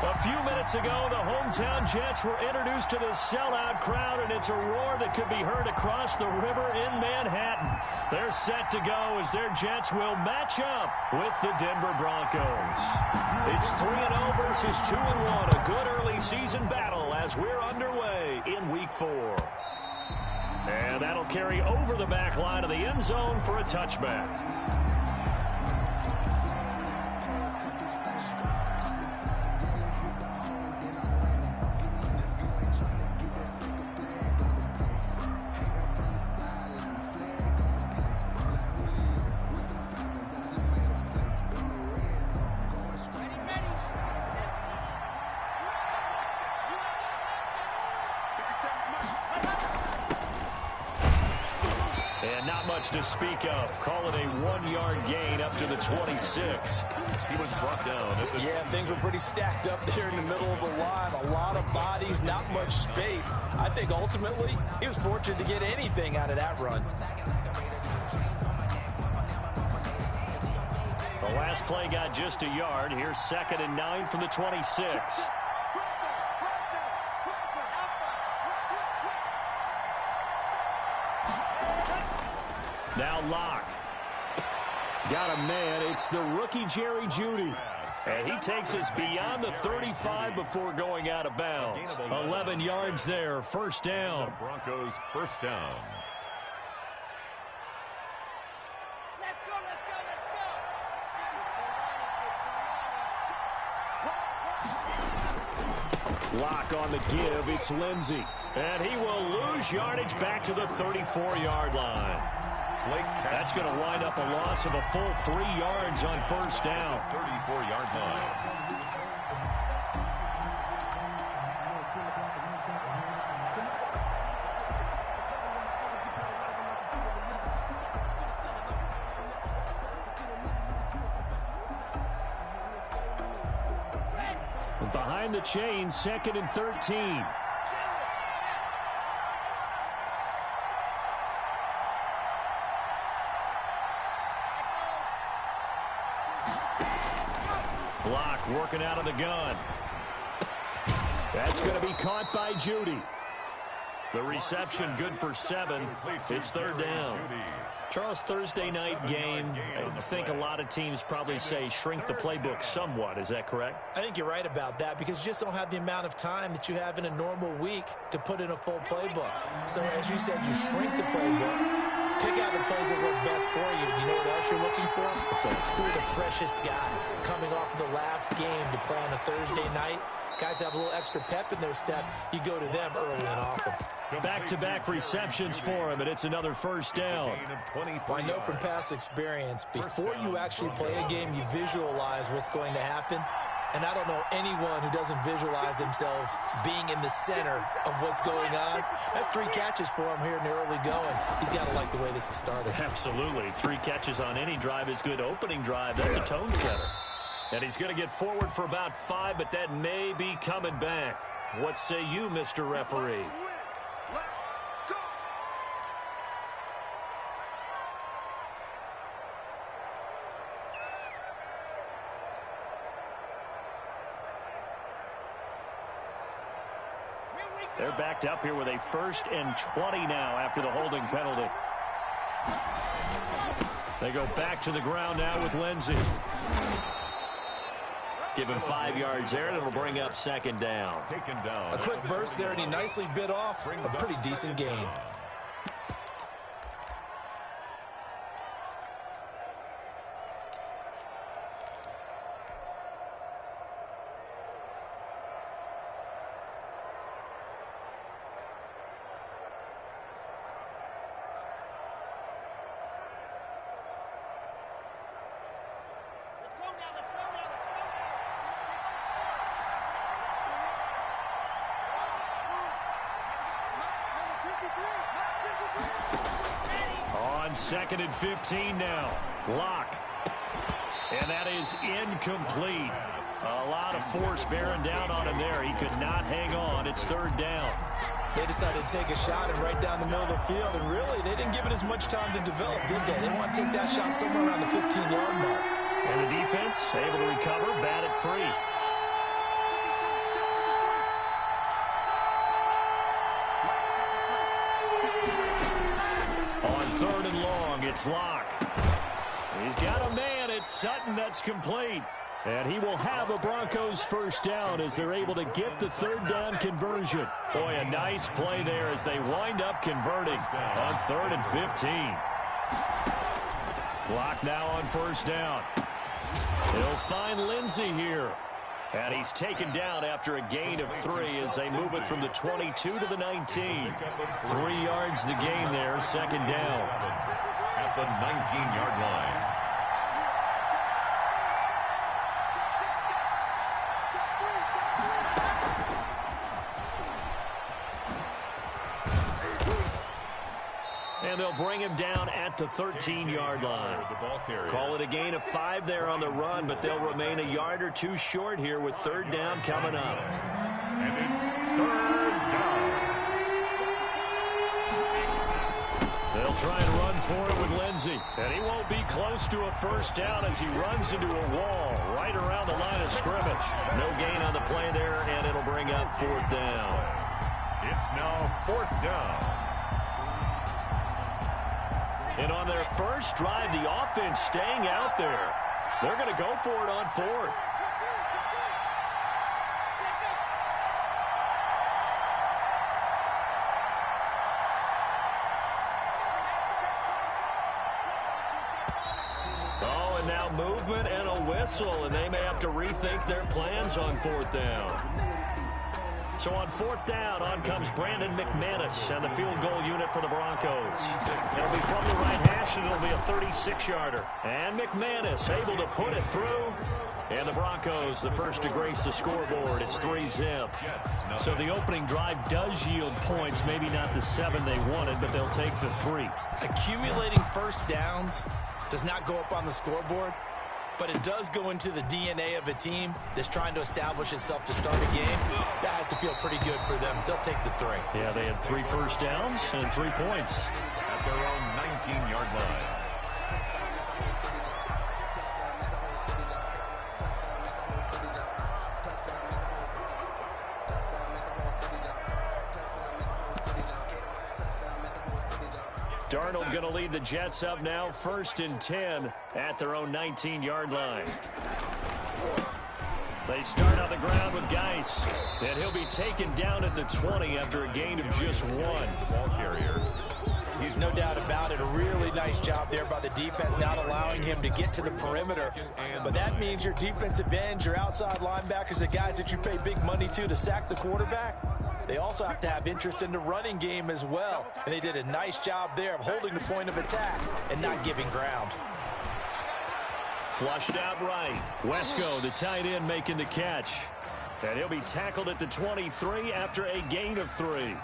A few minutes ago, the hometown Jets were introduced to the sellout crowd, and it's a roar that could be heard across the river in Manhattan. They're set to go as their Jets will match up with the Denver Broncos. It's 3-0 versus 2-1, a good early season battle as we're underway in Week 4. And that'll carry over the back line of the end zone for a touchback. To speak of. Call it a 1-yard gain up to the 26. He was brought down. Yeah, things were pretty stacked up there in the middle of the line. A lot of bodies, not much space. I think ultimately he was fortunate to get anything out of that run. The last play got just a yard. Here's 2nd and 9 from the 26. Now Locke. Got a man. It's the rookie Jerry Jeudy. And he takes us beyond the 35 before going out of bounds. 11 yards there. First down. Broncos first down. Let's go, let's go, let's go. Locke on the give. It's Lindsey. And he will lose yardage back to the 34-yard line. That's going to wind up a loss of a full 3 yards on first down. 34-yard line. Behind the chains, 2nd and 13. Block working out of the gun. That's going to be caught by Jeudy. The reception good for 7. It's 3rd down. Charles, Thursday night game, I think a lot of teams probably say shrink the playbook somewhat. Is that correct? I think you're right about that because you just don't have the amount of time that you have in a normal week to put in a full playbook. So as you said, you shrink the playbook, pick out the plays that work best for you. You know what else you're looking for? Who are the freshest guys coming off of the last game to play on a Thursday night? Guys have a little extra pep in their step. You go to them early and often. Back-to-back receptions for him, and it's another first down. Well, I know from past experience, before you actually play a game, you visualize what's going to happen. And I don't know anyone who doesn't visualize themselves being in the center of what's going on. That's 3 catches for him here in the early going. He's got to like the way this has started. Absolutely. 3 catches on any drive is good. Opening drive, that's a tone setter. And he's going to get forward for about 5, but that may be coming back. What say you, Mr. Referee? They're backed up here with a 1st and 20 now after the holding penalty. They go back to the ground now with Lindsey. Give him 5 yards there, and it'll bring up 2nd down. Taken down. A quick burst there, and he nicely bit off a pretty decent gain. On 2nd and 15 now. Locke. And that is incomplete. A lot of force bearing down on him there. He could not hang on. It's 3rd down. They decided to take a shot and right down the middle of the field, and really, they didn't give it as much time to develop, did they? They want to take that shot somewhere around the 15-yard mark. And the defense able to recover, bat it free. 3rd and long. It's Locke. He's got a man. It's Sutton that's complete. And he will have a Broncos first down as they're able to get the 3rd down conversion. Boy, a nice play there as they wind up converting on 3rd and 15. Locke now on 1st down. He'll find Lindsey here. And he's taken down after a gain of 3 as they move it from the 22 to the 19. 3 yards the gain there, 2nd down. At the 19-yard line. And they'll bring him down at the 13-yard line. Call it a gain of 5 there on the run, but they'll remain a yard or 2 short here with 3rd down coming up. And it's 3rd down. They'll try and run for it with Lindsey. And he won't be close to a first down as he runs into a wall right around the line of scrimmage. No gain on the play there, and it'll bring up 4th down. It's now 4th down. And on their first drive, the offense staying out there. They're going to go for it on 4th. Oh, and now movement and a whistle, and they may have to rethink their plans on 4th down. So on 4th down, on comes Brandon McManus and the field goal unit for the Broncos. It'll be from the right hash, and it'll be a 36-yarder. And McManus able to put it through. And the Broncos, the first to grace the scoreboard. It's 3-zip. So the opening drive does yield points, maybe not the 7 they wanted, but they'll take the 3. Accumulating first downs does not go up on the scoreboard, but it does go into the DNA of a team that's trying to establish itself to start a game. That has to feel pretty good for them. They'll take the 3. Yeah, they had 3 first downs and 3 points. At their own 19-yard line. Darnold going to lead the Jets up now, 1st and 10 at their own 19-yard line. They start on the ground with Geis, and he'll be taken down at the 20 after a gain of just 1. Ball carrier. There's no doubt about it. A really nice job there by the defense, not allowing him to get to the perimeter. But that means your defensive ends, your outside linebackers, the guys that you pay big money to sack the quarterback, they also have to have interest in the running game as well. And they did a nice job there of holding the point of attack and not giving ground. Flushed out right. Wesco, the tight end, making the catch. And he'll be tackled at the 23 after a gain of 3.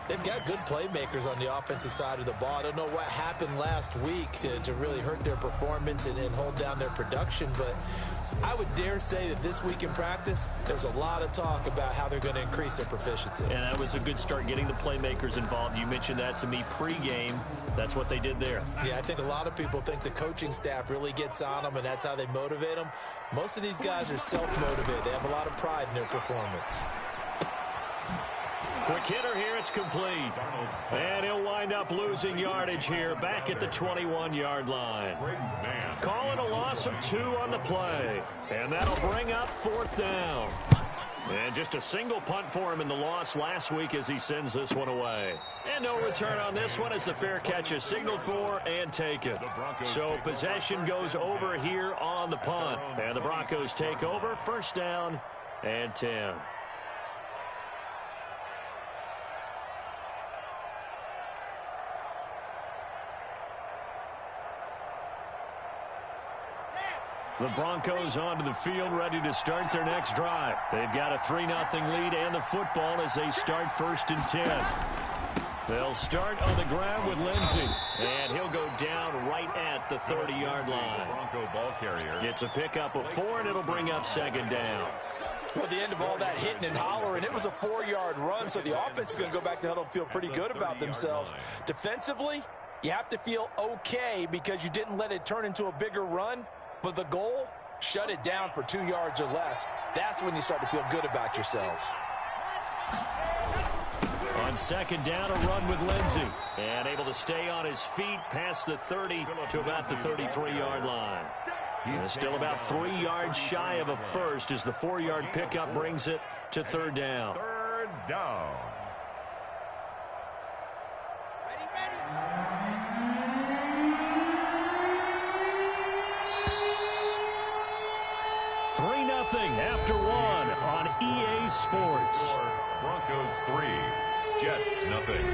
They've got good playmakers on the offensive side of the ball. I don't know what happened last week to really hurt their performance and hold down their production, but I would dare say that this week in practice, there's a lot of talk about how they're going to increase their proficiency. And that was a good start getting the playmakers involved. You mentioned that to me pregame. That's what they did there. Yeah, I think a lot of people think the coaching staff really gets on them, and that's how they motivate them. Most of these guys are self-motivated. They have a lot of pride in their performance. Quick hitter here, it's complete. And he'll wind up losing yardage here back at the 21-yard line. Calling a loss of 2 on the play. And that'll bring up 4th down. And just a single punt for him in the loss last week as he sends this one away. And no return on this one as the fair catch is signaled for and taken. So possession goes over here on the punt. And the Broncos take over, 1st down and 10. The Broncos onto the field, ready to start their next drive. They've got a 3-0 lead and the football as they start 1st and 10. They'll start on the ground with Lindsey, and he'll go down right at the 30-yard line. Bronco ball carrier. Gets a pickup of 4, and it'll bring up 2nd down. Well, at the end of all that hitting and hollering, it was a 4-yard run, so the offense is going to go back to huddle and feel pretty good about themselves. Defensively, you have to feel okay because you didn't let it turn into a bigger run. But the goal, shut it down for 2 yards or less. That's when you start to feel good about yourselves. On second down, a run with Lindsey. And able to stay on his feet past the 30 to about the 33-yard line. Still about 3 yards shy of a first as the 4-yard pickup brings it to third down. Third down. Ready, 3-0 after one on EA Sports. Broncos 3, Jets nothing.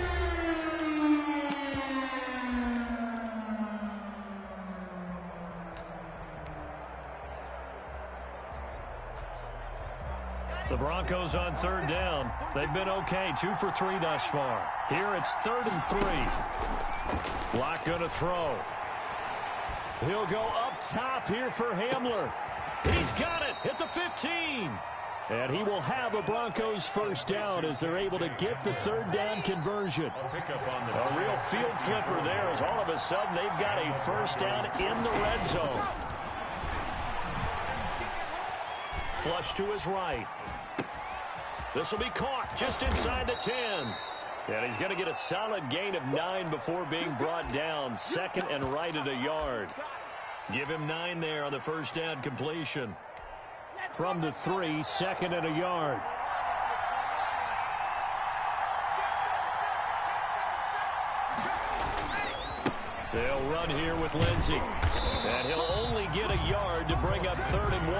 The Broncos on third down. They've been okay, 2 for 3 thus far. Here it's 3rd and 3. Lock going to throw. He'll go up top here for Hamler. He's got it at the 15. And he will have a Broncos first down as they're able to get the third down conversion. A real field flipper there as all of a sudden they've got a first down in the red zone. Flush to his right. This will be caught just inside the 10. And he's going to get a solid gain of 9 before being brought down. Second and right at a yard. Give him 9 there on the first down completion. From the 3, second and a yard. They'll run here with Lindsey. And he'll only get a yard to bring up 3rd and 1.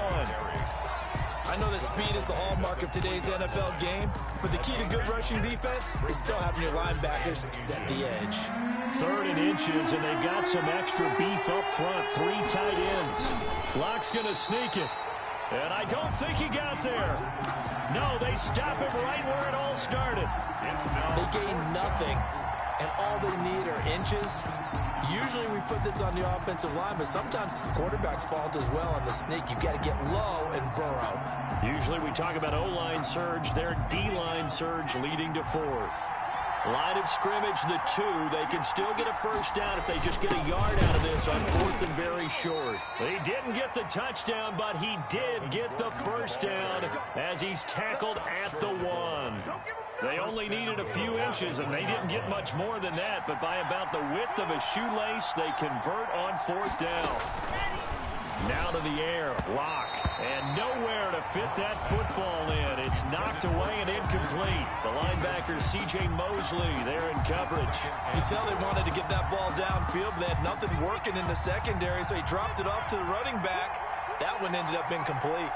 I know that speed is the hallmark of today's NFL game, but the key to good rushing defense is still having your linebackers set the edge. 3rd and inches, and they've got some extra beef up front. 3 tight ends. Lock's going to sneak it. And I don't think he got there. No, they stop him right where it all started. They gain nothing, and all they need are inches. Usually we put this on the offensive line, but sometimes it's the quarterback's fault as well on the sneak. You've got to get low and burrow. Usually we talk about O-line surge, their D-line surge leading to 4th. Line of scrimmage, the 2. They can still get a first down if they just get a yard out of this on 4th and very short. He didn't get the touchdown, but he did get the first down as he's tackled at the 1. They only needed a few inches, and they didn't get much more than that, but by about the width of a shoelace, they convert on 4th down. Now to the air, Lock, and nowhere to fit that football in. It's knocked away and incomplete. The linebacker, C.J. Mosley, there in coverage. You can tell they wanted to get that ball downfield, but they had nothing working in the secondary, so he dropped it off to the running back. That one ended up incomplete.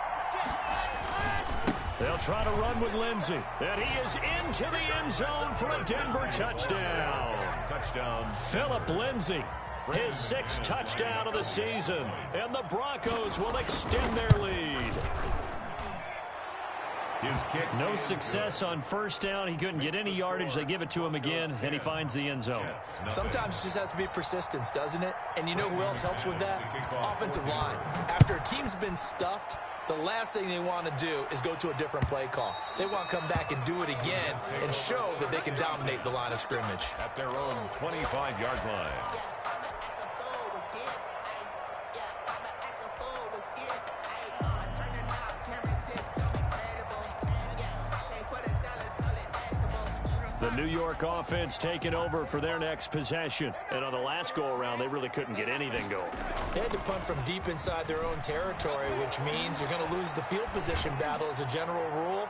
They'll try to run with Lindsey, and he is into the end zone for a Denver touchdown. Touchdown. Philip Lindsey. His 6th touchdown of the season, and the Broncos will extend their lead. His kick. No success on first down. He couldn't get any yardage. They give it to him again, and he finds the end zone. Sometimes it just has to be persistence, doesn't it? And you know who else helps with that? Offensive line. After a team's been stuffed, the last thing they want to do is go to a different play call. They want to come back and do it again and show that they can dominate the line of scrimmage. At their own 25-yard line. The New York offense taking over for their next possession. And on the last go-around, they really couldn't get anything going. They had to punt from deep inside their own territory, which means you're going to lose the field position battle as a general rule.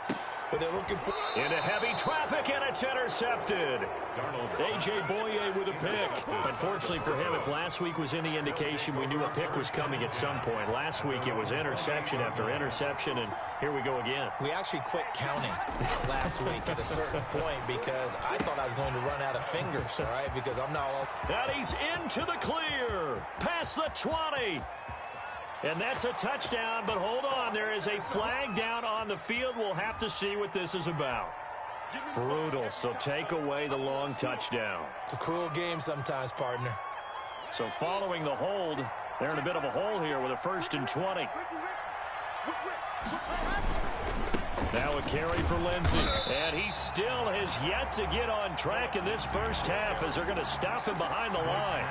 But they're looking for... Into heavy traffic, and it's intercepted. A.J. Boye with a pick. Unfortunately for him, if last week was any indication, we knew a pick was coming at some point. Last week, it was interception after interception, and here we go again. We actually quit counting last week at a certain point because I thought I was going to run out of fingers, all right, because I'm not all... And he's into the clear. Past the 20. And that's a touchdown, but hold on. There is a flag down on the field. We'll have to see what this is about. Brutal, so take away the long touchdown. It's a cruel game sometimes, partner. So following the hold, they're in a bit of a hole here with a 1st and 20. Now a carry for Lindsey. And he still has yet to get on track in this first half as they're going to stop him behind the line.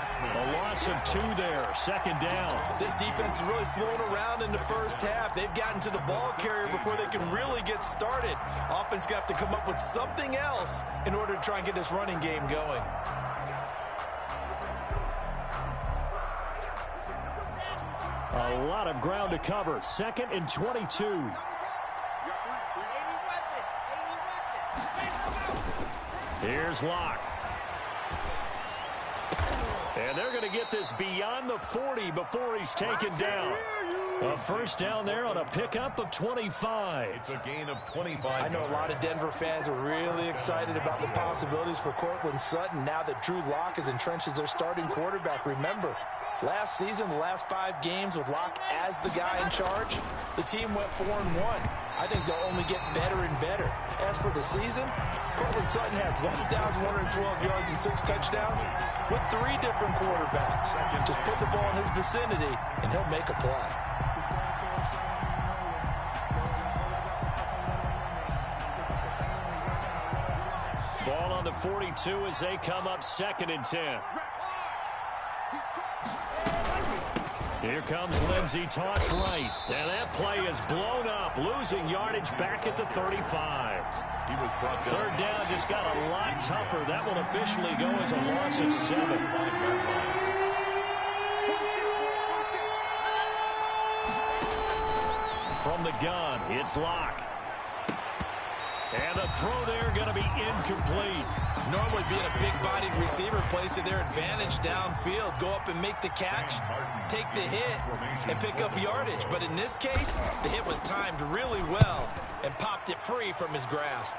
A loss of 2 there, second down. This defense is really flown around in the first half. They've gotten to the ball carrier before they can really get started. Offense got to come up with something else in order to try and get this running game going. A lot of ground to cover. 2nd and 22. Here's Locke. And they're going to get this beyond the 40 before he's taken down. A first down there on a pickup of 25. It's a gain of 25. I know a lot of Denver fans are really excited about the possibilities for Cortland Sutton now that Drew Lock is entrenched as their starting quarterback. Remember, last season, the last 5 games with Locke as the guy in charge, the team went 4-1. I think they'll only get better and better. As for the season, Cortland Sutton had 1,112 yards and 6 touchdowns with 3 different quarterbacks. Just put the ball in his vicinity, and he'll make a play. Ball on the 42 as they come up 2nd and 10. Here comes Lindsey, toss right. And that play is blown up, losing yardage back at the 35. He was brought down. 3rd down just got a lot tougher. That will officially go as a loss of 7. From the gun, it's Locke. And the throw there going to be incomplete. Normally being a big-bodied receiver plays to their advantage downfield. Go up and make the catch, take the hit, and pick up yardage. But in this case, the hit was timed really well and popped it free from his grasp.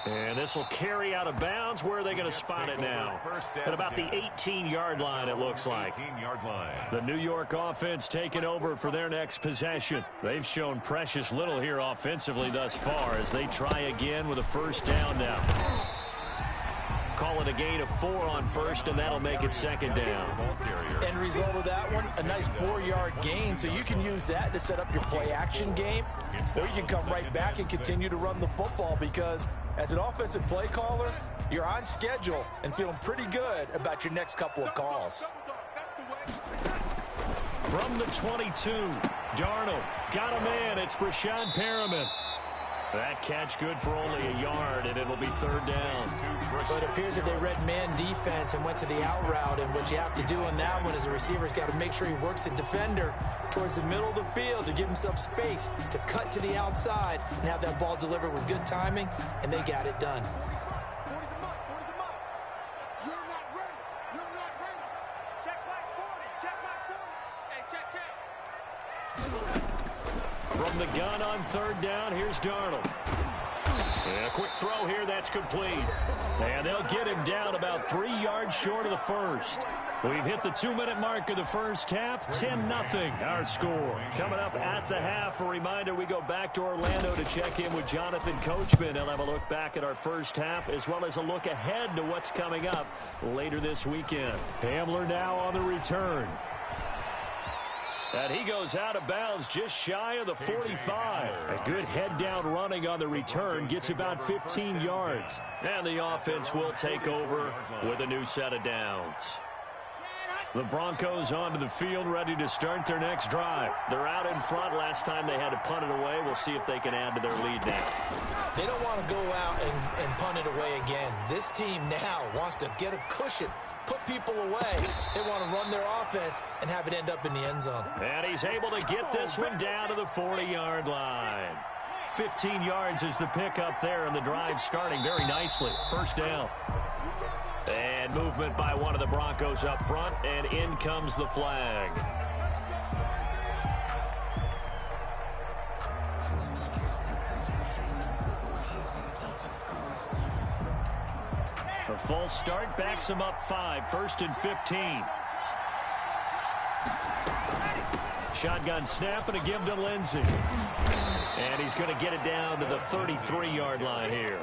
And this will carry out of bounds. Where are they going to spot it now? At about the 18-yard line, it looks like. 18-yard line. The New York offense taking over for their next possession. They've shown precious little here offensively thus far as they try again with a first down now. Call it a gain of 4 on first, and that'll make it 2nd down. End result of that one, a nice 4-yard gain, so you can use that to set up your play-action game, or you can come right back and continue to run the football because as an offensive play caller, you're on schedule and feeling pretty good about your next couple of calls. From the 22, Darnold got a man. It's Brashad Perriman. That catch good for only a yard, and it'll be 3rd down. But it appears that they read man defense and went to the out route, and what you have to do on that one is the receiver's got to make sure he works the defender towards the middle of the field to give himself space to cut to the outside and have that ball delivered with good timing, and they got it done. From the gun on 3rd down, here's Darnold. And a quick throw here, that's complete. And they'll get him down about 3 yards short of the first. We've hit the 2-minute mark of the first half, 10-0 our score. Coming up at the half, a reminder we go back to Orlando to check in with Jonathan Coachman. He'll have a look back at our first half as well as a look ahead to what's coming up later this weekend. Hamler now on the return. And he goes out of bounds just shy of the 45. A good head-down running on the return gets about 15 yards. And the offense will take over with a new set of downs. The Broncos onto the field, ready to start their next drive. They're out in front. Last time they had to punt it away. We'll see if they can add to their lead now. They don't want to go out and punt it away again. This team now wants to get a cushion, put people away. They want to run their offense and have it end up in the end zone. And he's able to get this one down to the 40-yard line. 15 yards is the pickup there, and the drive starting very nicely. First down. And movement by one of the Broncos up front, and in comes the flag. A false start backs him up 5, 1st and 15. Shotgun snap and a give to Lindsey. And he's going to get it down to the 33-yard line here.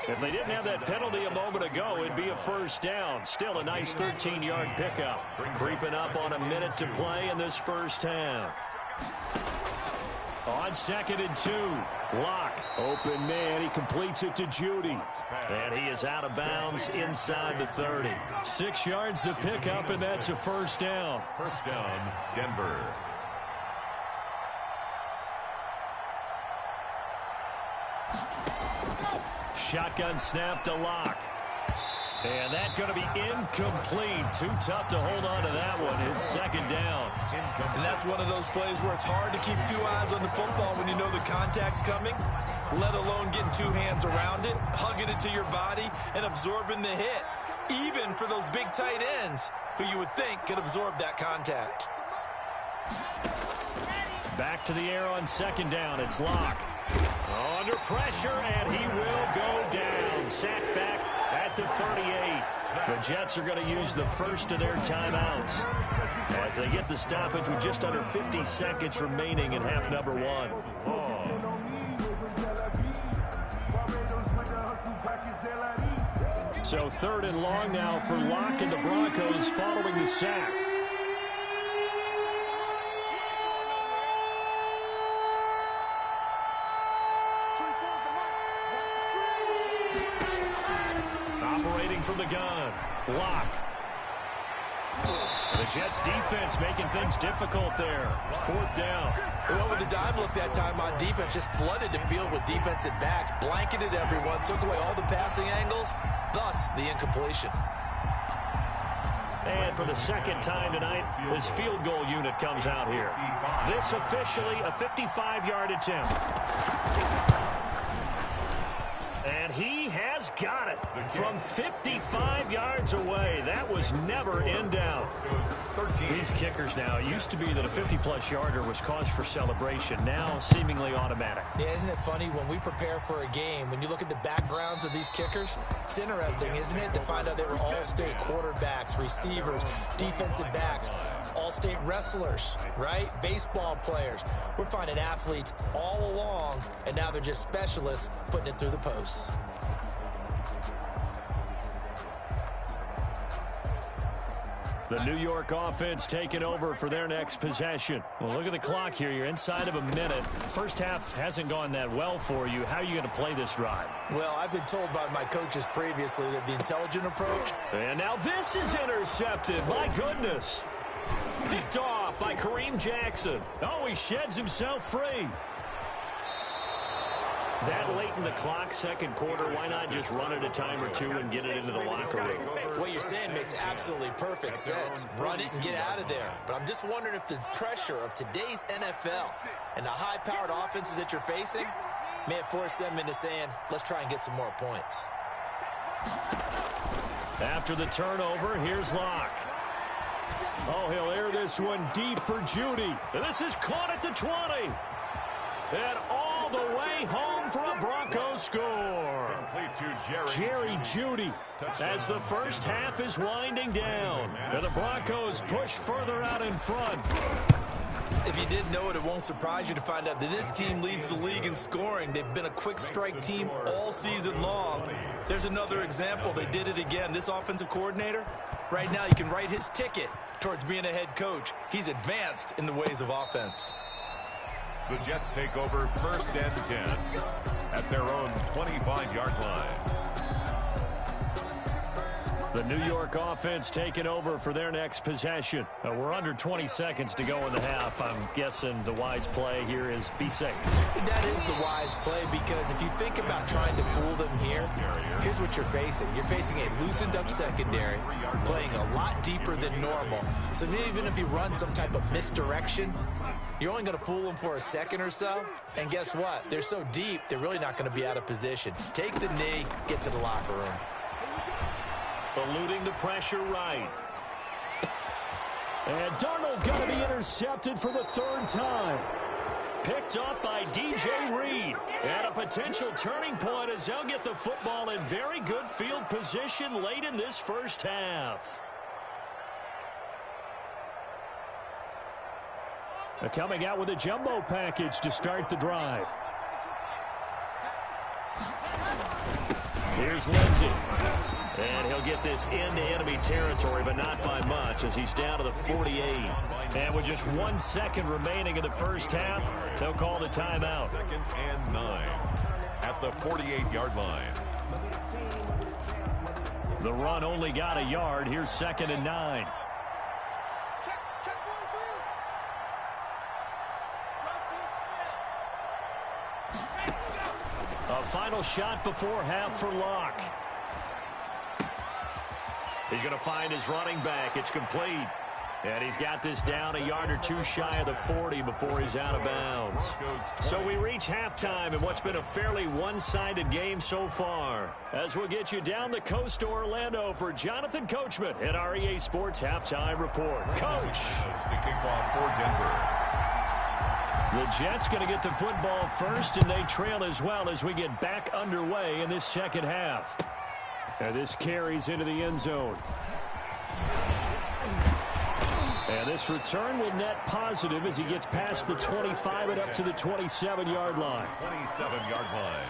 If they didn't have that penalty a moment ago, it'd be a first down. Still a nice 13-yard pickup. Creeping up on a minute to play in this first half. On 2nd and 2. Locke. Open man. He completes it to Judy. And he is out of bounds inside the 30. 6 yards to pick up, and that's a first down. First down, Denver. Shotgun snap to Locke. And that's going to be incomplete. Too tough to hold on to that one. It's 2nd down. And that's one of those plays where it's hard to keep 2 eyes on the football when you know the contact's coming, let alone getting 2 hands around it, hugging it to your body, and absorbing the hit, even for those big tight ends who you would think could absorb that contact. Back to the air on 2nd down. It's Locke. Under pressure, and he will go down. Sacked back at the 38. The Jets are going to use the first of their timeouts as they get the stoppage with just under 50 seconds remaining in half number 1. So 3rd and long now for Locke and the Broncos following the sack. Operating from the gun. Locke. The Jets defense making things difficult there. 4th down. Well, with the dime look that time on defense, just flooded the field with defensive backs, blanketed everyone, took away all the passing angles, thus the incompletion. And for the 2nd time tonight, this field goal unit comes out here. This officially a 55-yard attempt. And he has got it from 55 yards away. That was never in doubt. These kickers now, it used to be that a 50-plus yarder was cause for celebration. Now seemingly automatic. Yeah, isn't it funny when we prepare for a game, when you look at the backgrounds of these kickers, it's interesting, isn't it, to find out they were all-state quarterbacks, receivers, defensive backs, all-state wrestlers, right? Baseball players. We're finding athletes all along, and now they're just specialists putting it through the posts. The New York offense taking over for their next possession. Well, look at the clock here. You're inside of a minute. First half hasn't gone that well for you. How are you going to play this drive? Well, I've been told by my coaches previously that the intelligent approach. And now this is intercepted. My goodness. Picked off by Kareem Jackson. Oh, he sheds himself free. That late in the clock, 2nd quarter, why not just run it a time or 2 and get it into the locker room? What you're saying makes absolutely perfect sense. Run it and get out of there. But I'm just wondering if the pressure of today's NFL and the high-powered offenses that you're facing may force them into saying, let's try and get some more points. After the turnover, here's Locke. Oh, he'll air this one deep for Judy. And this is caught at the 20. And all the way home for a Broncos score. Jerry Judy as the first half is winding down. And the Broncos push further out in front. If you didn't know it, it won't surprise you to find out that this team leads the league in scoring. They've been a quick strike team all season long. There's another example. They did it again. This offensive coordinator, right now you can write his ticket towards being a head coach. He's advanced in the ways of offense. The Jets take over 1st and 10 at their own 25-yard line. The New York offense taking over for their next possession. We're under 20 seconds to go in the half. I'm guessing the wise play here is be safe. That is the wise play, because if you think about trying to fool them here, here's what you're facing. You're facing a loosened up secondary, playing a lot deeper than normal. So even if you run some type of misdirection, you're only going to fool them for a second or so. And guess what? They're so deep, they're really not going to be out of position. Take the knee, get to the locker room. Eluding the pressure right. And Darnold going to be intercepted for the 3rd time. Picked up by DJ Reed. And a potential turning point as they'll get the football in very good field position late in this first half. They're coming out with a jumbo package to start the drive. Here's Lindsey. And he'll get this into enemy territory, but not by much, as he's down to the 48. And with just 1 second remaining in the first half, they'll call the timeout. 2nd and 9 at the 48-yard line. The run only got a yard. Here's 2nd and 9. A final shot before half for Locke. He's going to find his running back. It's complete. And he's got this down a yard or two shy of the 40 before he's out of bounds. So we reach halftime in what's been a fairly one-sided game so far. As we'll get you down the coast to Orlando for Jonathan Coachman at our EA Sports Halftime Report. Coach. The kickoff for Denver. The Jets going to get the football first, and they trail as well as we get back underway in this second half. And this carries into the end zone. And this return will net positive as he gets past the 25 and up to the 27-yard line. 27-yard line.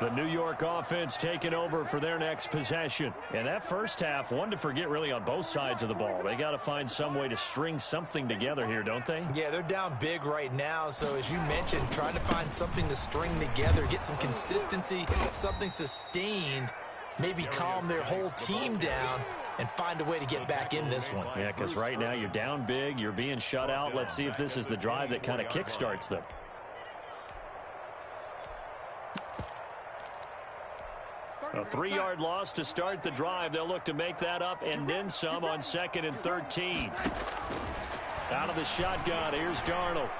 The New York offense taking over for their next possession. And that first half, one to forget really on both sides of the ball. They got to find some way to string something together here, don't they? Yeah, they're down big right now. So as you mentioned, trying to find something to string together, get some consistency, something sustained, maybe calm their whole team down and find a way to get back in this one. Yeah, because right now you're down big, you're being shut out. Let's see if this is the drive that kind of kickstarts them. A 3-yard loss to start the drive. They'll look to make that up and then some on 2nd and 13. Out of the shotgun, here's Darnold.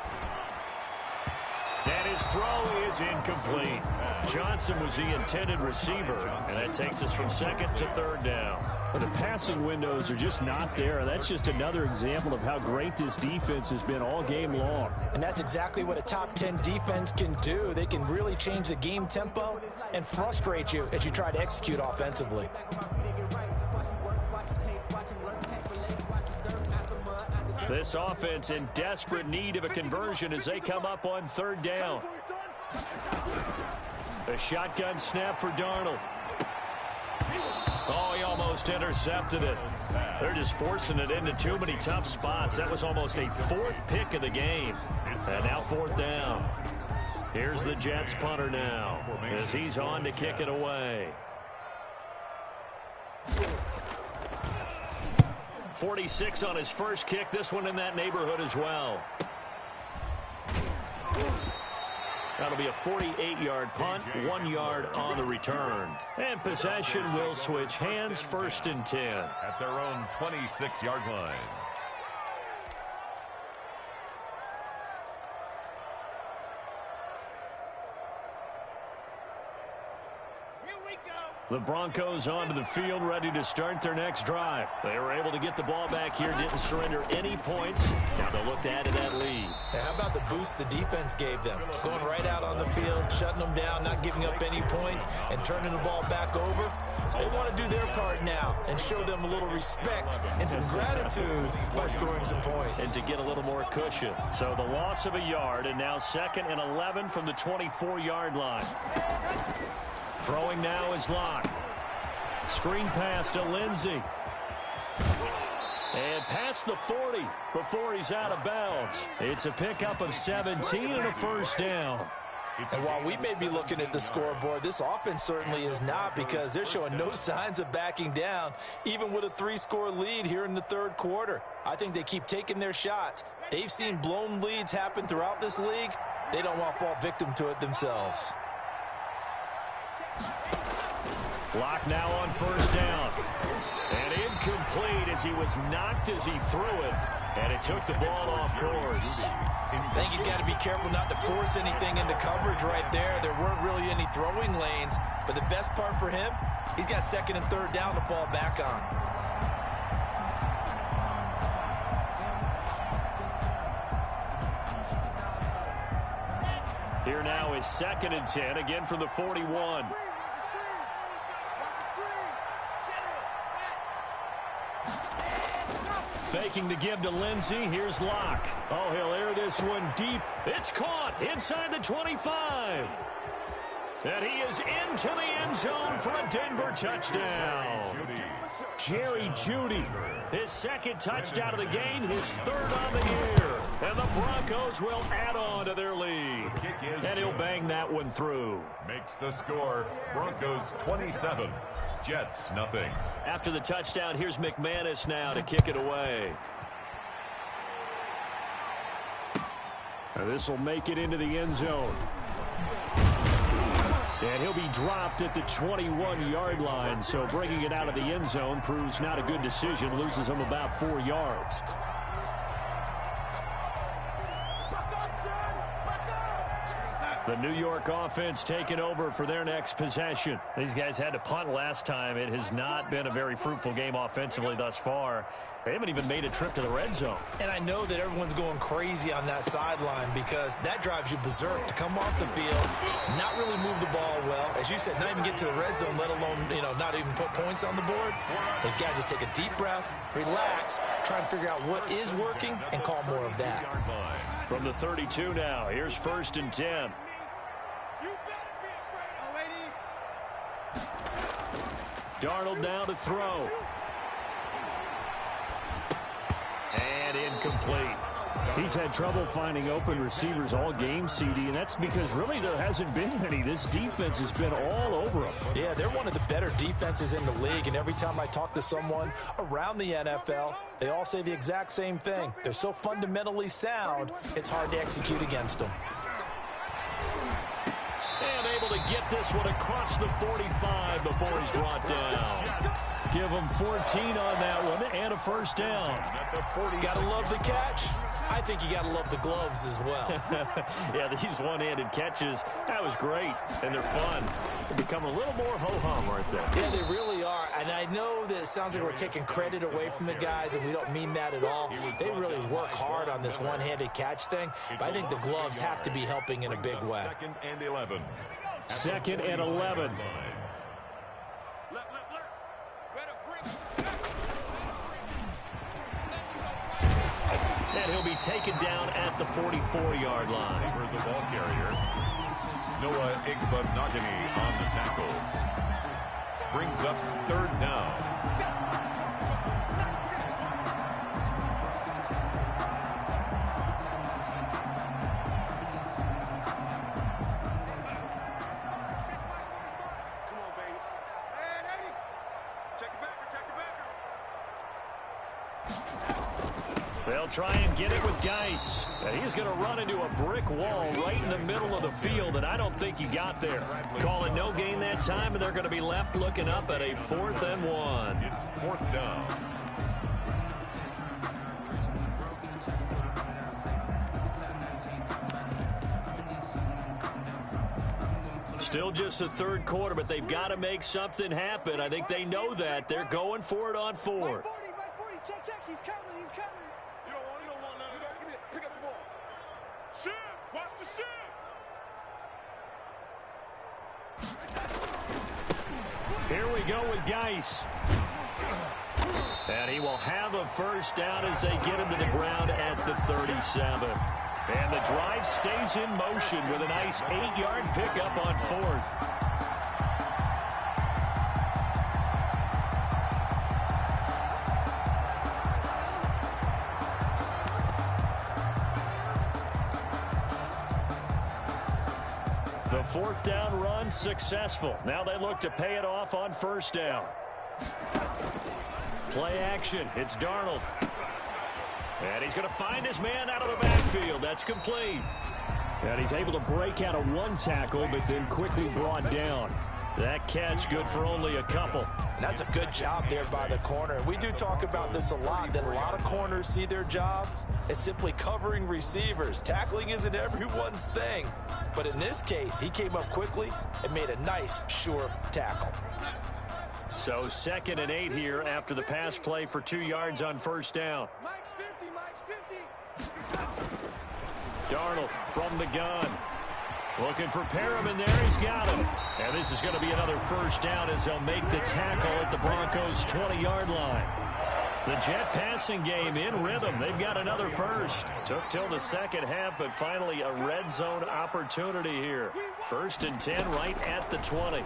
And his throw is incomplete. Johnson was the intended receiver, and that takes us from 2nd to 3rd down. But the passing windows are just not there. That's just another example of how great this defense has been all game long. And that's exactly what a top 10 defense can do. They can really change the game tempo and frustrate you as you try to execute offensively. This offense in desperate need of a conversion as they come up on 3rd down. A shotgun snap for Darnold. Oh, he almost intercepted it. They're just forcing it into too many tough spots. That was almost a 4th pick of the game. And now 4th down. Here's the Jets punter now as he's on to kick it away. 46 on his first kick. This one in that neighborhood as well. That'll be a 48-yard punt, 1 yard on the return. And possession will switch hands, 1st and 10. At their own 26-yard line. The Broncos onto the field, ready to start their next drive. They were able to get the ball back here, didn't surrender any points. Now they'll look to add to that lead. Now, how about the boost the defense gave them? Going right out on the field, shutting them down, not giving up any points, and turning the ball back over. They want to do their part now and show them a little respect and some gratitude by scoring some points. And to get a little more cushion. So the loss of a yard, and now 2nd and 11 from the 24-yard line. Throwing now is Locke. Screen pass to Lindsey. And past the 40 before he's out of bounds. It's a pickup of 17 and a 1st down. And while we may be looking at the scoreboard, this offense certainly is not, because they're showing no signs of backing down, even with a 3-score lead here in the 3rd quarter. I think they keep taking their shots. They've seen blown leads happen throughout this league. They don't want to fall victim to it themselves. Locke now on 1st down. And incomplete as he was knocked as he threw it. And it took the ball off course. I think he's got to be careful not to force anything into coverage right there. There weren't really any throwing lanes. But the best part for him, he's got 2nd and 3rd down to fall back on. Here now is 2nd and 10, again from the 41. Faking the give to Lindsey. Here's Locke. Oh, he'll air this one deep. It's caught inside the 25. And he is into the end zone for a Denver touchdown. Jerry Jeudy, his second touchdown of the game, his third on the year. And the Broncos will add on to their lead. And he'll bang that one through. Makes the score Broncos 27, Jets nothing. After the touchdown, here's McManus now to kick it away. This will make it into the end zone. And he'll be dropped at the 21-yard line. So bringing it out of the end zone proves not a good decision. Loses him about 4 yards. The New York offense taking over for their next possession. These guys had to punt last time. It has not been a very fruitful game offensively thus far. They haven't even made a trip to the red zone. And I know that everyone's going crazy on that sideline because that drives you berserk to come off the field, not really move the ball well. As you said, not even get to the red zone, let alone, not even put points on the board. They've got to just take a deep breath, relax, try and figure out what is working and call more of that. From the 32 now, here's 1st and 10. Darnold now to throw. And incomplete. He's had trouble finding open receivers all game, CD, and that's because really there hasn't been many. This defense has been all over them. Yeah, they're one of the better defenses in the league, and every time I talk to someone around the NFL, they all say the exact same thing. They're so fundamentally sound, it's hard to execute against them. And able to get this one across the 45 before he's brought down. Give him 14 on that one and a first down. Gotta love the catch. I think you gotta love the gloves as well. Yeah, these one-handed catches, that was great, and they're fun. They become a little more ho-hum right there. Yeah, they really are, and I know that it sounds like we're taking credit away from the guys, and we don't mean that at all. They really work hard on this one-handed catch thing, but I think the gloves have to be helping in a big way. 2nd and 11. 2nd and 11. And he'll be taken down at the 44-yard line. For the ball carrier, Noah Igbinoghene on the tackle. Brings up 3rd down. They'll try and get it with Geis. And he's going to run into a brick wall right in the middle of the field, and I don't think he got there. Call it no gain that time, and they're going to be left looking up at a 4th and 1. It's 4th down. Still just the 3rd quarter, but they've got to make something happen. I think they know that. They're going for it on 4th. Check, he's coming. You don't want none of that. Pick up the ball. Shift, watch the shift. Here we go with Geis. And he will have a first down as they get him to the ground at the 37. And the drive stays in motion with a nice 8-yard pickup on 4th. The 4th down run successful. Now they look to pay it off on 1st down. Play action. It's Darnold. And he's going to find his man out of the backfield. That's complete. And he's able to break out of one tackle, but then quickly brought down. That catch good for only a couple. And that's a good job there by the corner. We do talk about this a lot, that a lot of corners see their job as simply covering receivers. Tackling isn't everyone's thing. But in this case, he came up quickly and made a nice, sure tackle. So 2nd and 8 here after the pass play for 2 yards on 1st down. Mike's 50. Darnold from the gun. Looking for Perriman there. He's got him. And this is going to be another first down as they'll make the tackle at the Broncos' 20-yard line. The Jet passing game in rhythm. They've got another first. Took till the second half, but finally a red zone opportunity here. 1st and 10 right at the 20.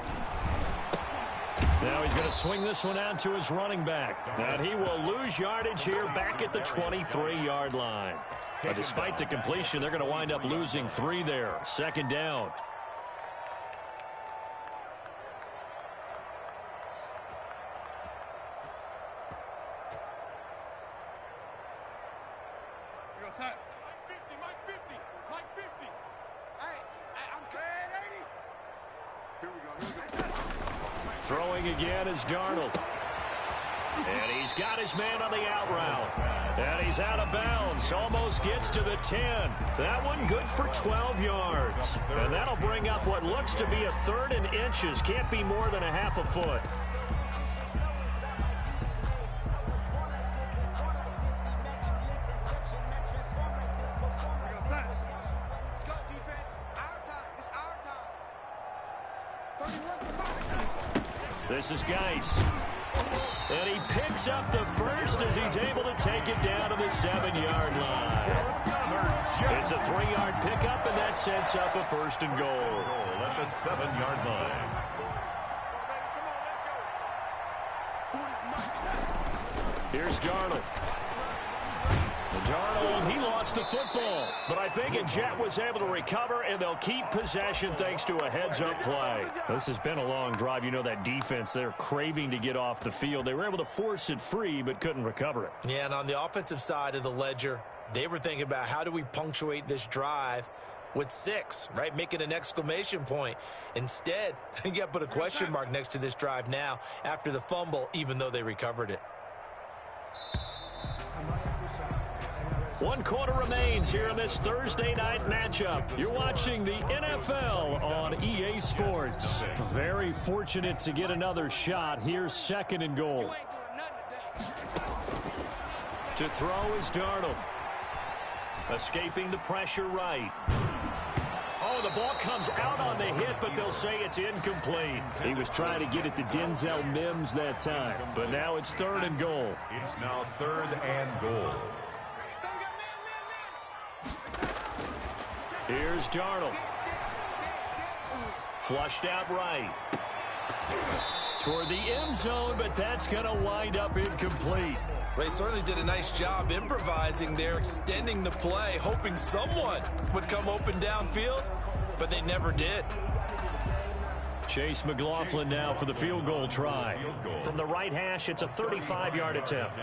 Now he's going to swing this one out to his running back. And he will lose yardage here back at the 23-yard line. But despite the completion, they're going to wind up losing 3 there. 2nd down. Throwing again is Darnold. And he's got his man on the out route. And he's out of bounds. Almost gets to the 10. That one good for 12 yards. And that'll bring up what looks to be a 3rd and inches. Can't be more than a half a foot. This is Geis. And he picks up the first as he's able to take it down to the 7-yard line. It's a 3-yard pickup, and that sets up a 1st and goal. At the 7-yard line. Here's Darnold. Darnold, he lost the football. But I think a Jet was able to recover, and they'll keep possession thanks to a heads-up play. This has been a long drive. You know that defense, they're craving to get off the field. They were able to force it free, but couldn't recover it. Yeah, and on the offensive side of the ledger, they were thinking about how do we punctuate this drive with 6, right? Making an exclamation point. Instead, you got to put a question mark next to this drive now after the fumble, even though they recovered it. 1 quarter remains here in this Thursday night matchup. You're watching the NFL on EA Sports. Very fortunate to get another shot. Here's 2nd and goal. To throw is Darnold. Escaping the pressure right. Oh, the ball comes out on the hit, but they'll say it's incomplete. He was trying to get it to Denzel Mims that time. But now it's 3rd and goal. It's now 3rd and goal. Here's Darnold. Flushed out right. Toward the end zone, but that's going to wind up incomplete. They certainly did a nice job improvising there, extending the play, hoping someone would come open downfield, but they never did. Chase McLaughlin now for the field goal try. From the right hash, it's a 35-yard attempt.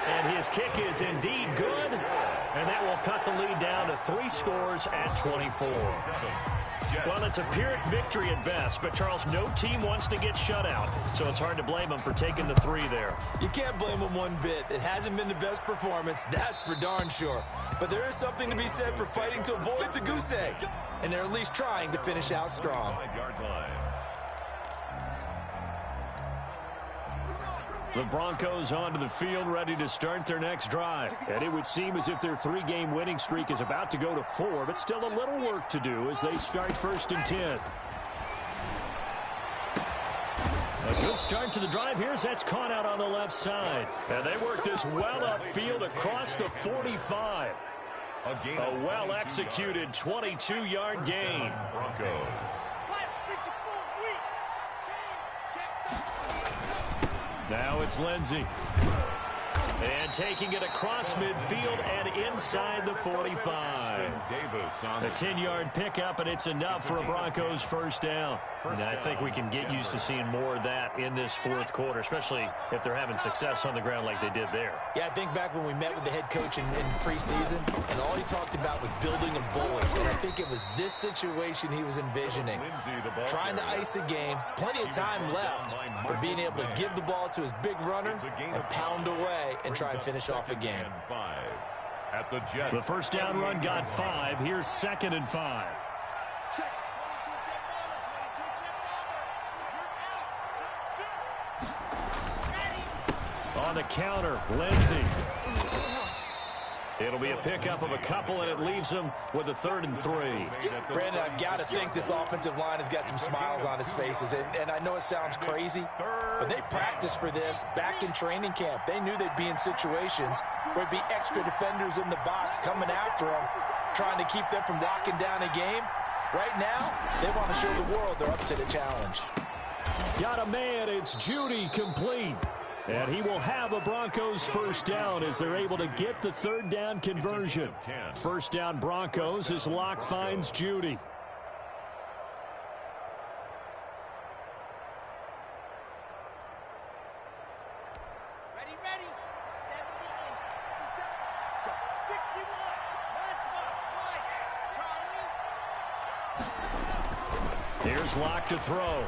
And his kick is indeed good, and that will cut the lead down to 3 scores at 24. Well, it's a Pyrrhic victory at best, but, Charles, no team wants to get shut out, so it's hard to blame them for taking the 3 there. You can't blame them one bit. It hasn't been the best performance, that's for darn sure. But there is something to be said for fighting to avoid the goose egg, and they're at least trying to finish out strong. The Broncos onto the field, ready to start their next drive. And it would seem as if their 3-game winning streak is about to go to 4, but still a little work to do as they start 1st and 10. A good start to the drive. Here's that's caught out on the left side. And they work this well upfield across the 45. A well-executed 22-yard gain. Broncos. Now it's Lindsey. And taking it across midfield and inside the 45. A 10-yard pickup, and it's enough for a Broncos 1st down. And I think we can get used to seeing more of that in this 4th quarter, especially if they're having success on the ground like they did there. Yeah, I think back when we met with the head coach in preseason, and all he talked about was building a bully. And I think it was this situation he was envisioning. Trying to ice a game, plenty of time left, but being able to give the ball to his big runner and pound away and try and finish off a game. The 1st down run got 5. Here's 2nd and 5. On the counter, Lindsey. It'll be a pickup of a couple, and it leaves them with a 3rd and 3. Brandon, I've got to think this offensive line has got some smiles on its faces. And I know it sounds crazy, but they practiced for this back in training camp. They knew they'd be in situations where there'd be extra defenders in the box coming after them, trying to keep them from locking down a game. Right now, they want to show the world they're up to the challenge. Got a man. It's Judy, complete. And he will have a Broncos 1st down as they're able to get the 3rd down conversion. 1st down Broncos as Locke finds Judy. Ready. 61. Matchbox. Here's Locke to throw.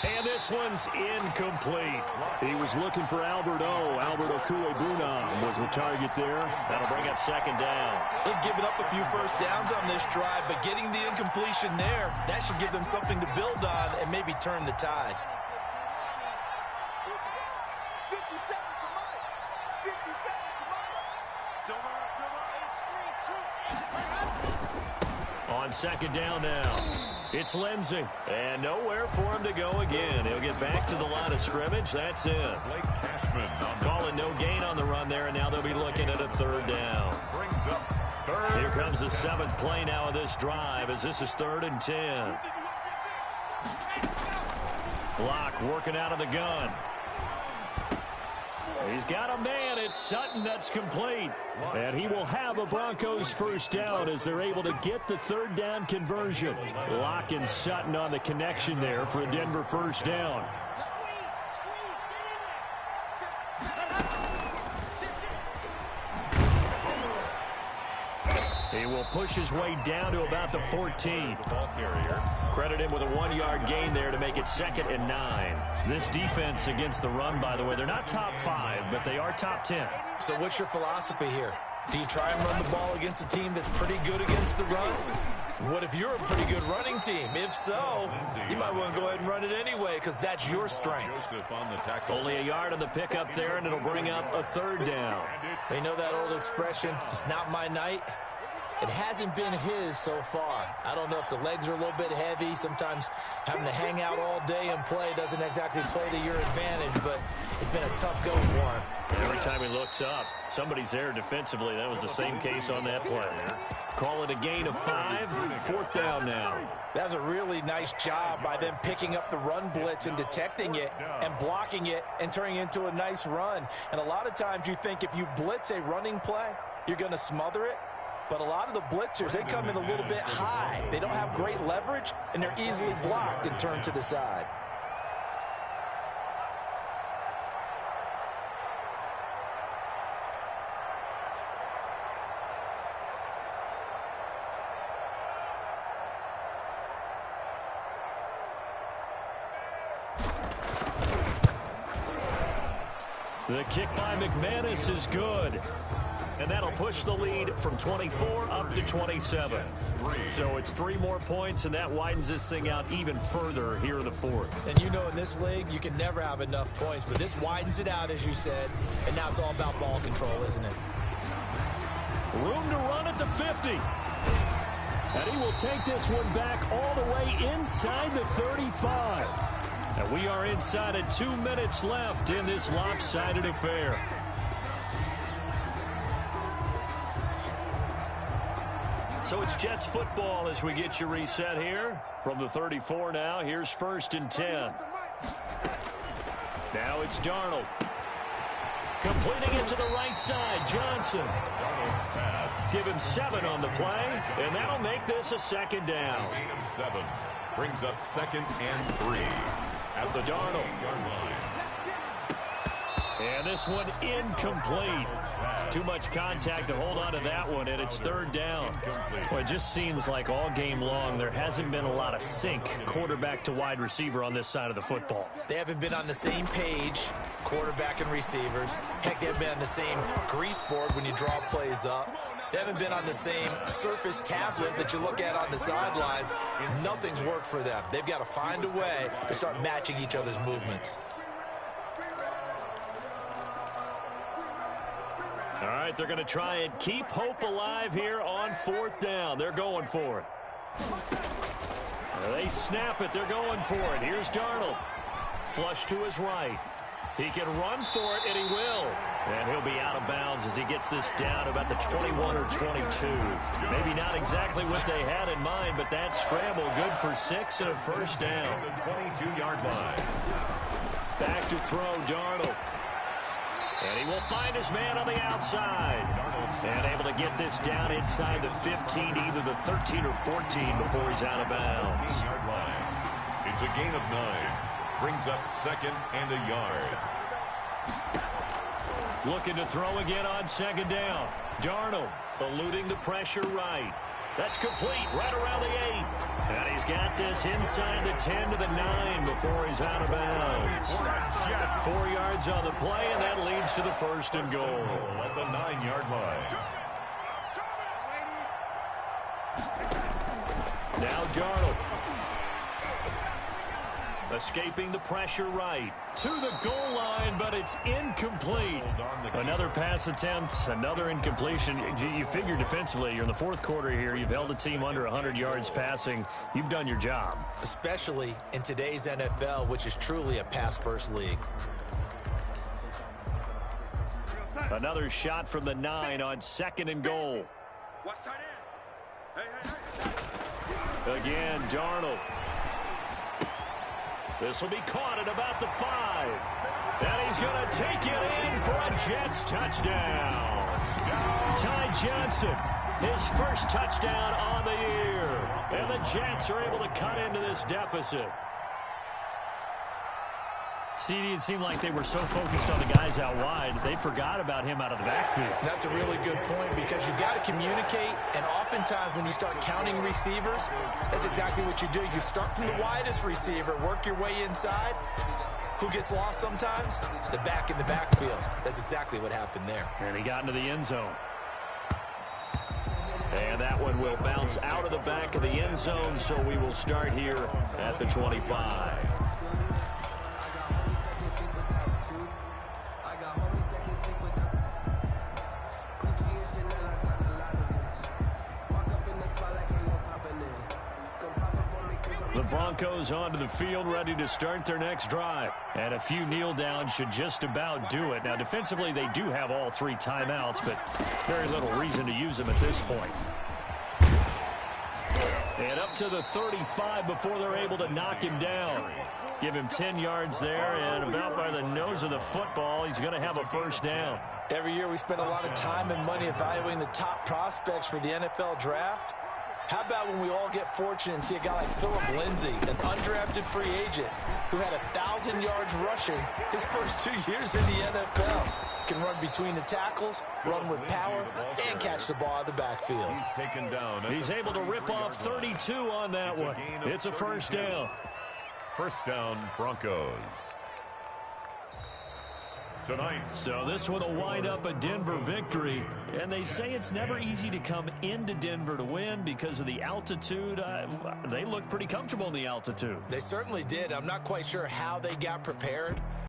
And this one's incomplete. He was looking for Albert O. Albert Okuebunam was the target there. That'll bring up 2nd down. They've given up a few 1st downs on this drive, but getting the incompletion there, that should give them something to build on and maybe turn the tide. 57 for Mike. 57 for Mike. Silver. H3, 2, On 2nd down now. It's Lindsey, and nowhere for him to go again. He'll get back to the line of scrimmage. That's it. Blake Cashman calling no gain on the run there, and now they'll be looking at a 3rd down. brings up 3rd. Here comes the 7th play now of this drive as this is 3rd and 10. Locke working out of the gun. He's got a man. It's Sutton. That's complete. And he will have a Broncos 1st down as they're able to get the 3rd down conversion. Locke and Sutton on the connection there for a Denver 1st down. He will push his way down to about the 14. Ball carrier. Credit him with a 1-yard gain there to make it 2nd and 9. This defense against the run, by the way, they're not top 5, but they are top 10. So what's your philosophy here? Do you try and run the ball against a team that's pretty good against the run? What if you're a pretty good running team? If so, you might want to go ahead and run it anyway because that's your strength. On the tackle. Only a yard on the pickup there, and it'll bring up a 3rd down. They know that old expression, it's not my night. It hasn't been his so far. I don't know if the legs are a little bit heavy. Sometimes having to hang out all day and play doesn't exactly play to your advantage, but it's been a tough go for him. Every time he looks up, somebody's there defensively. That was the same case on that play. Call it a gain of 5, 4th down now. That was a really nice job by them picking up the run blitz and detecting it and blocking it and turning it into a nice run. And a lot of times you think if you blitz a running play, you're going to smother it. But a lot of the blitzers, they come in a little bit high. They don't have great leverage, and they're easily blocked and turned to the side. The kick by McManus is good. And that'll push the lead from 24 up to 27. So it's 3 more points, and that widens this thing out even further here in the 4th. And you know in this league, you can never have enough points, but this widens it out, as you said, and now it's all about ball control, isn't it? Room to run at the 50. And he will take this one back all the way inside the 35. And we are inside of 2 minutes left in this lopsided affair. So it's Jets football as we get you reset here. From the 34 now, here's 1st and 10. Now it's Darnold. Completing it to the right side, Johnson. Give him 7 on the play, and that'll make this a 2nd down. 7 brings up 2nd and 3 at the Darnold. 20-yard line. And this one incomplete. Too much contact to hold on to that one, and it's 3rd down. Well, it just seems like all game long there hasn't been a lot of sync quarterback to wide receiver on this side of the football. They haven't been on the same page, quarterback and receivers. Heck, they haven't been on the same grease board when you draw plays up. They haven't been on the same surface tablet that you look at on the sidelines. Nothing's worked for them. They've got to find a way to start matching each other's movements. right, they're going to try and keep hope alive here on 4th down. They're going for it. They snap it. They're going for it. Here's Darnold. Flush to his right. He can run for it, and he will. And he'll be out of bounds as he gets this down about the 21 or 22. Maybe not exactly what they had in mind, but that scramble good for 6 and a first down. The 22-yard line. Back to throw, Darnold. And he will find his man on the outside. And able to get this down inside the 15, either the 13 or 14 before he's out of bounds. 15-yard line. It's a gain of 9. Brings up 2nd and a yard. Looking to throw again on 2nd down. Darnold eluding the pressure right. That's complete right around the 8. And he's got this inside the 10 to the 9 before he's out of bounds. 4 yards on the play, and that leads to the 1st and goal. At the 9-yard line. Now Darnold. Escaping the pressure right. To the goal line, but it's incomplete. Another pass attempt, another incompletion. You figure defensively, you're in the 4th quarter here. You've held a team under 100 yards passing. You've done your job. Especially in today's NFL, which is truly a pass-first league. Another shot from the 9 on 2nd and goal. Watch tight end. Hey. Again, Darnold. This will be caught at about the 5. And he's going to take it in for a Jets touchdown. Ty Johnson, his first touchdown on the year. And the Jets are able to cut into this deficit. CD, it seemed like they were so focused on the guys out wide, they forgot about him out of the backfield. That's a really good point because you've got to communicate, and oftentimes when you start counting receivers, that's exactly what you do. You start from the widest receiver, work your way inside. Who gets lost sometimes? The back in the backfield. That's exactly what happened there. And he got into the end zone. And that one will bounce out of the back of the end zone, so we will start here at the 25. The Broncos onto the field, ready to start their next drive. And a few kneel downs should just about do it. Now, defensively, they do have all 3 timeouts, but very little reason to use them at this point. And up to the 35 before they're able to knock him down. Give him 10 yards there, and about by the nose of the football, he's going to have a first down. Every year we spend a lot of time and money evaluating the top prospects for the NFL draft. How about when we all get fortunate and see a guy like Phillip Lindsay, an undrafted free agent who had 1,000 yards rushing his first 2 years in the NFL. Can run between the tackles, run with power, and catch the ball out of the backfield. He's taken down. He's able to rip off 32 on that one. It's a first down. First down, Broncos. Tonight. So this one will wind up a Denver victory. And they say it's never easy to come into Denver to win because of the altitude. They look pretty comfortable in the altitude. They certainly did. I'm not quite sure how they got prepared.